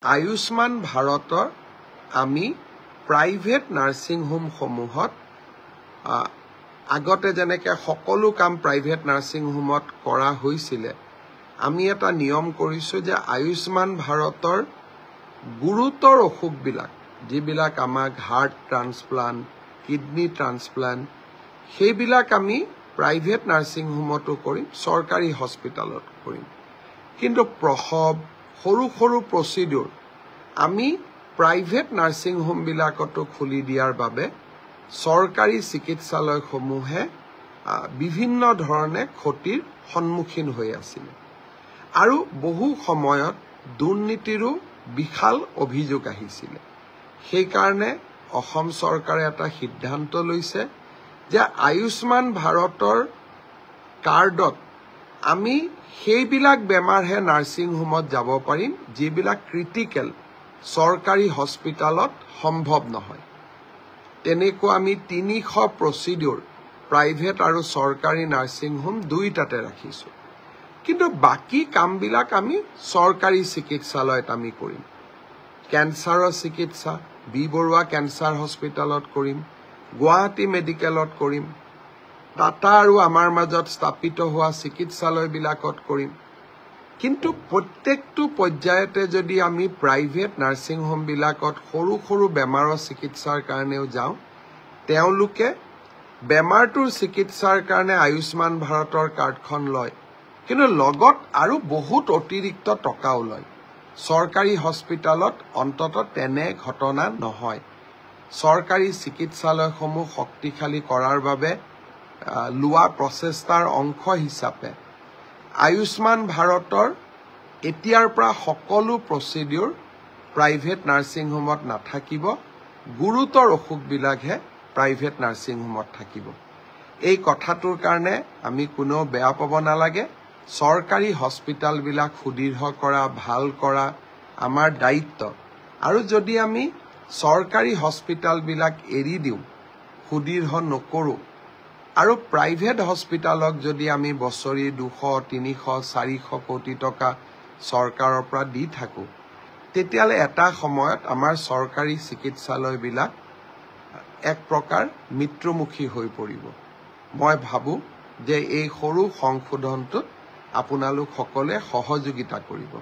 আয়ুষ্মান ভাৰতৰ আমি private nursing home সমূহত আগতে যেনেকৈ সকলো কাম প্ৰাইভেট নাৰ্ছিং হোমত কৰা হৈছিল আমি এটা নিয়ম কৰিছো যে আয়ুষ্মান ভাৰতৰ গুৰুতৰ অসুখবিলাক যিবিলাক আমাক হাৰ্ট ট্ৰান্সপ্লান্ট কিডনি ট্ৰান্সপ্লান্ট সেইবিলাক আমি প্ৰাইভেট নাৰ্ছিং হোমতো কৰিম চৰকাৰী হস্পিটালত কৰিম কিন্তু প্ৰসৱ সৰু সৰু প্ৰচিডিউৰ আমি প্ৰাইভেট নাৰ্ছিং হোম বিলাকতো খুলি দিয়াৰ বাবে চৰকাৰী চিকিৎসালয়সমূহে বিভিন্ন ধৰণে ক্ষতিৰ সন্মুখীন হৈ আছিল আৰু বহু সময়ত দুৰ্নীতিৰো বিশাল অভিযোগ আহিছিল সেই কাৰণে অসম চৰকাৰে এটা সিদ্ধান্ত লৈছে যে আয়ুষ্মান ভাৰতৰ কাৰ্ডত আমি সেইবিলাক বেমাৰহে নাৰ্ছিং হোমত যাব পাৰিম যিবিলাক ক্ৰিটিকেল চৰকাৰী হস্পিটালত সম্ভৱ নহয় তেনেকুৱা আমি 300 প্ৰচিডিউৰ প্ৰাইভেট আৰু চৰকাৰী নাৰ্ছিং হোম দুইটাতে ৰাখিছো কিন্তু বাকি কামবিলাক আমি চৰকাৰী চিকিৎসালয়ত আমি কৰিম কেন্সাৰৰ চিকিৎসা বি বৰুৱা কেন্সাৰ হস্পিটালত কৰিম গুৱাহাটী মেডিকেলত কৰিম টাটা আৰু আমাৰ মাজত স্থাপিত হোৱা চিকিৎসালয়বিলাকত কৰিম কিন্তু প্ৰত্যেকটো পৰ্যায়তে যদি আমি প্ৰাইভেট নাৰ্ছিং হোম বিলাকত সৰু সৰু বেমাৰৰ চিকিৎসাৰ কাৰণেও যাওঁ তেওঁলোকে বেমাৰটোৰ চিকিৎসাৰ কাৰণে আয়ুষ্মান ভাৰতৰ কাৰ্ডখন লয় কিন্তু লগত আৰু বহুত অতিৰিক্ত টকাও লয় চৰকাৰী হস্পিটালত অন্ততঃ তেনে ঘটনা নহয় চৰকাৰী চিকিৎসালয়সমূহ শক্তিশালী কৰাৰ বাবে লোৱা প্ৰচেষ্টাৰ অংশ হিচাপে আয়ুষ্মান ভাৰতৰ এতিয়াৰ পৰা সকলো প্ৰচিডিউৰ প্ৰাইভেট নাৰ্ছিং হোমত নাথাকিব গুৰুতৰ অসুখবিলাকহে প্ৰাইভেট নাৰ্ছিং হোমত থাকিব এই কথাটোৰ কাৰণে আমি কোনো বেয়া পাব নালাগে চৰকাৰী হস্পিটালবিলাক সুদৃঢ় কৰা ভাল কৰা আমাৰ দায়িত্ব আৰু যদি আমি চৰকাৰী হস্পিটালবিলাক এৰি দিওঁ সুদৃঢ় নকৰো আৰু প্ৰাইভেট হস্পিটালক যদি আমি বছৰি 200 300 400 কোটি টকা চৰকাৰৰ পৰা দি থাকো তেতিয়ালে এটা সময়ত আমাৰ চৰকাৰী চিকিৎসালয়বিলাক এক প্ৰকাৰ মৃত্যুমুখী হৈ পৰিব মই ভাবো যে এই সৰু সংশোধনটোত আপোনালোক সকলে সহযোগিতা কৰিব